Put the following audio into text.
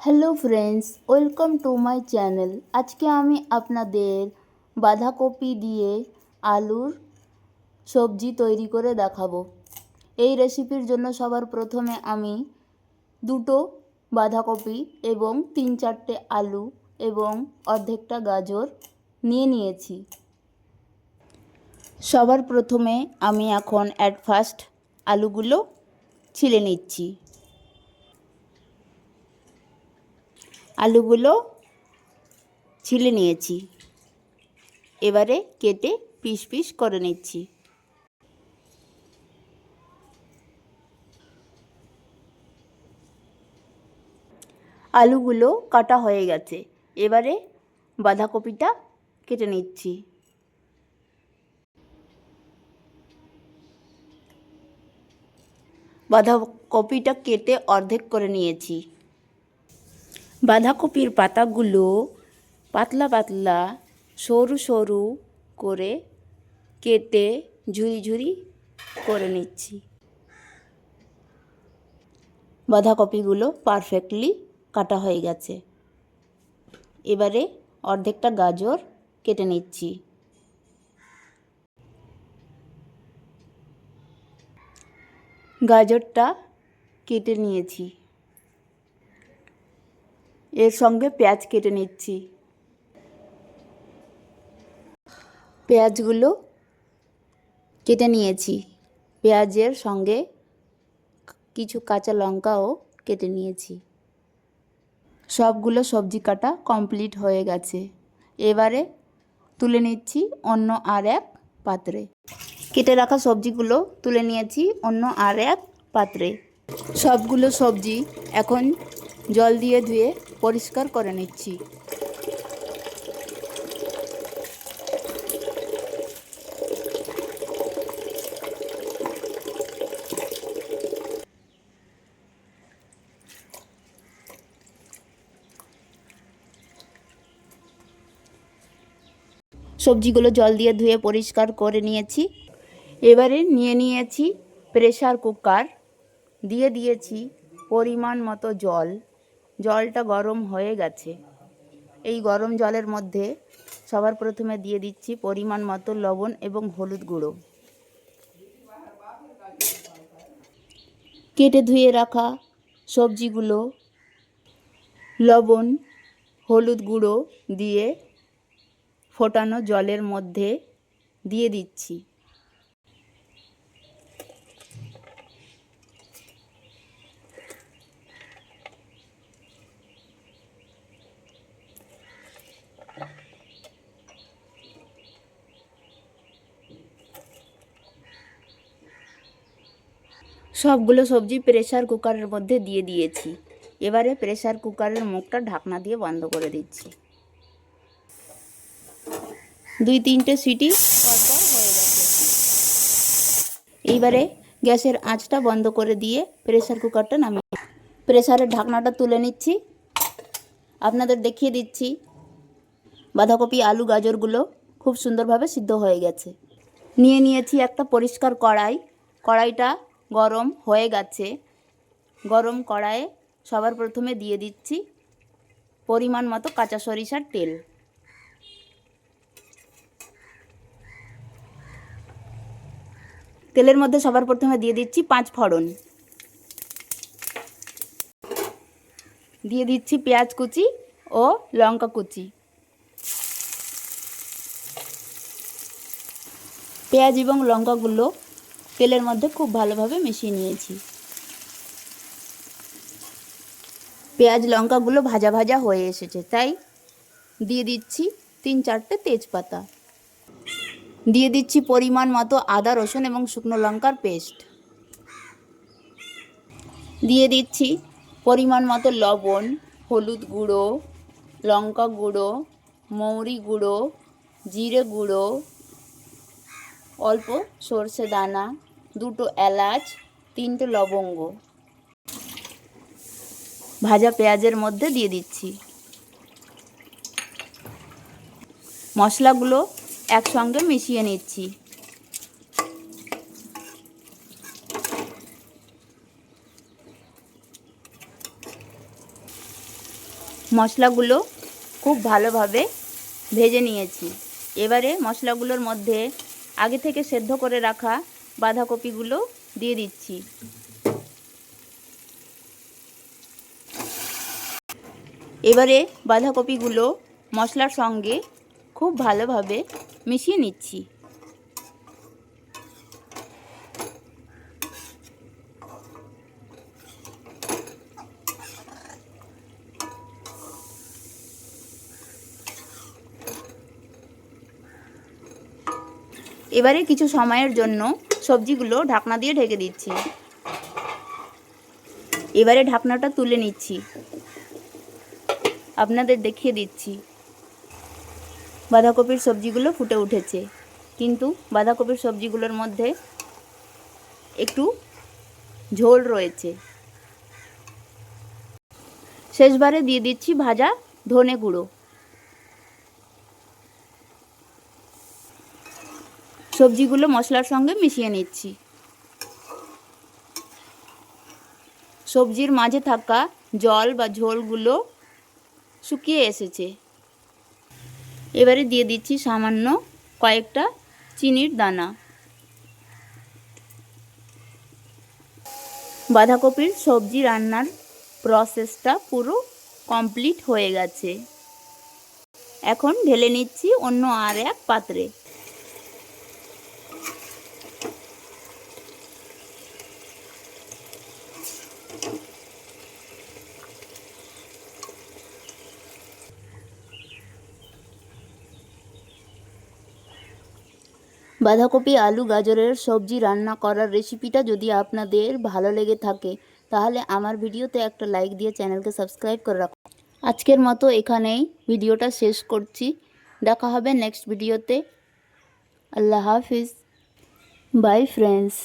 Hello friends, welcome to my channel. আজকে আমি আপনাদের বাঁধাকপি দিয়ে আলুর সবজি তৈরি করে দেখাবো। এই রেসিপির জন্য সবার প্রথমে আমি দুটো বাঁধাকপি এবং 3-4টে আলু এবং অর্ধেকটা গাজর নিয়ে নিয়েছি। সবার প্রথমে আমি এখন ফার্স্ট আলুগুলো ছিলে নিচ্ছি। আলুগুলো ছিলে নিয়েছি, এবারে কেটে পিস পিস করে নিচ্ছি। আলুগুলো কাটা হয়ে গেছে, এবারে বাঁধাকপিটা কেটে নিচ্ছি। বাঁধাকপিটা কেটে অর্ধেক করে নিয়েছি। বাঁধাকপির পাতাগুলো পাতলা পাতলা সরু সরু করে কেটে ঝুরি ঝুরি করে নিচ্ছি। বাঁধাকপিগুলো পারফেক্টলি কাটা হয়ে গেছে, এবারে অর্ধেকটা গাজর কেটে নিচ্ছি। গাজরটা কেটে নিয়েছি, এর সঙ্গে পেঁয়াজ কেটে নিচ্ছি। পেঁয়াজগুলো কেটে নিয়েছি, পেঁয়াজের সঙ্গে কিছু কাঁচা লঙ্কাও কেটে নিয়েছি। সবগুলো সবজি কাটা কমপ্লিট হয়ে গেছে, এবারে তুলে নিচ্ছি অন্য আর এক পাত্রে। কেটে রাখা সবজিগুলো তুলে নিয়েছি অন্য আর এক পাত্রে। সবগুলো সবজি এখন জল দিয়ে ধুয়ে পরিষ্কার করে নিচ্ছি। সবজিগুলো জল দিয়ে ধুয়ে পরিষ্কার করে নিয়েছি। এবারে নিয়ে নিয়েছি প্রেসার কুকার, দিয়ে দিয়েছি পরিমাণ মতো জল। জলটা গরম হয়ে গেছে, এই গরম জলের মধ্যে সবার প্রথমে দিয়ে দিচ্ছি পরিমাণ মতো লবণ এবং হলুদ গুঁড়ো। কেটে ধুয়ে রাখা সবজিগুলো লবণ হলুদ গুঁড়ো দিয়ে ফোটানো জলের মধ্যে দিয়ে দিচ্ছি। সবগুলো সবজি প্রেসার কুকারের মধ্যে দিয়ে দিয়েছি, এবারে প্রেসার কুকারের মুখটা ঢাকনা দিয়ে বন্ধ করে দিচ্ছি। 2-3টে সিটি পরপর হয়ে গেছে। এইবারে গ্যাসের আঁচটা বন্ধ করে দিয়ে প্রেসার কুকারটা নামিয়ে প্রেসারের ঢাকনাটা তুলে নিচ্ছি। আপনাদের দেখিয়ে দিচ্ছি বাঁধাকপি আলু গাজরগুলো খুব সুন্দরভাবে সিদ্ধ হয়ে গেছে। নিয়ে নিয়েছি একটা পরিষ্কার কড়াই, কড়াইটা গরম হয়ে গেছে। গরম কড়াইয়ে সবার প্রথমে দিয়ে দিচ্ছি পরিমাণ মতো কাঁচা সরিষার তেল। তেলের মধ্যে সবার প্রথমে দিয়ে দিচ্ছি 5 ফোড়ন, দিয়ে দিচ্ছি পেঁয়াজ কুচি ও লঙ্কা কুচি। পেঁয়াজ এবং লঙ্কাগুলো তেলের মধ্যে খুব ভালোভাবে মিশিয়ে নিয়েছি। পেঁয়াজ লঙ্কাগুলো ভাজা ভাজা হয়ে এসেছে, তাই দিয়ে দিচ্ছি 3-4টে তেজপাতা। দিয়ে দিচ্ছি পরিমাণ মতো আদা রসুন এবং শুকনো লঙ্কার পেস্ট। দিয়ে দিচ্ছি পরিমাণ মতো লবণ হলুদ গুঁড়ো লঙ্কা গুঁড়ো মৌরি গুঁড়ো জিরে গুঁড়ো অল্প সর্ষে দানা 2টো এলাচ 3টে লবঙ্গ ভাজা পেঁয়াজের মধ্যে দিয়ে দিচ্ছি। মশলাগুলো একসঙ্গে মিশিয়ে নিচ্ছি। মশলাগুলো খুব ভালোভাবে ভেজে নিয়েছি। এবারে মশলাগুলোর মধ্যে আগে থেকে সেদ্ধ করে রাখা বাঁধাকপিগুলো দিয়ে দিচ্ছি। এবারে বাঁধাকপিগুলো মশলার সঙ্গে খুব ভালোভাবে মিশিয়ে নিচ্ছি। এবারে কিছু সময়ের জন্য সবজিগুলো ঢাকনা দিয়ে ঢেকে দিচ্ছি। এবারে ঢাকনাটা তুলে নিচ্ছি, আপনাদের দেখিয়ে দিচ্ছি। বাঁধাকপির সবজিগুলো ফুটে উঠেছে, কিন্তু বাঁধাকপির সবজিগুলোর মধ্যে একটু ঝোল রয়েছে। শেষবারে দিয়ে দিচ্ছি ভাজা ধনে গুঁড়ো। সবজিগুলো মশলার সঙ্গে মিশিয়ে নিচ্ছি। সবজির মাঝে থাকা জল বা ঝোলগুলো শুকিয়ে এসেছে। এবারে দিয়ে দিচ্ছি সামান্য কয়েকটা চিনির দানা। বাঁধাকপির সবজি রান্নার প্রসেসটা পুরো কমপ্লিট হয়ে গেছে। এখন ঢেলে নিচ্ছি অন্য আর এক পাত্রে। বাঁধাকপি আলু গাজরের সবজি রান্না করার রেসিপিটা যদি আপনাদের ভালো লেগে থাকে তাহলে আমার ভিডিওতে একটা লাইক দিয়ে চ্যানেলকে সাবস্ক্রাইব করে রাখুন। আজকের মতো এখানেই ভিডিওটা শেষ করছি। দেখা হবে নেক্সট ভিডিওতে। আল্লাহ হাফিজ। Bye friends.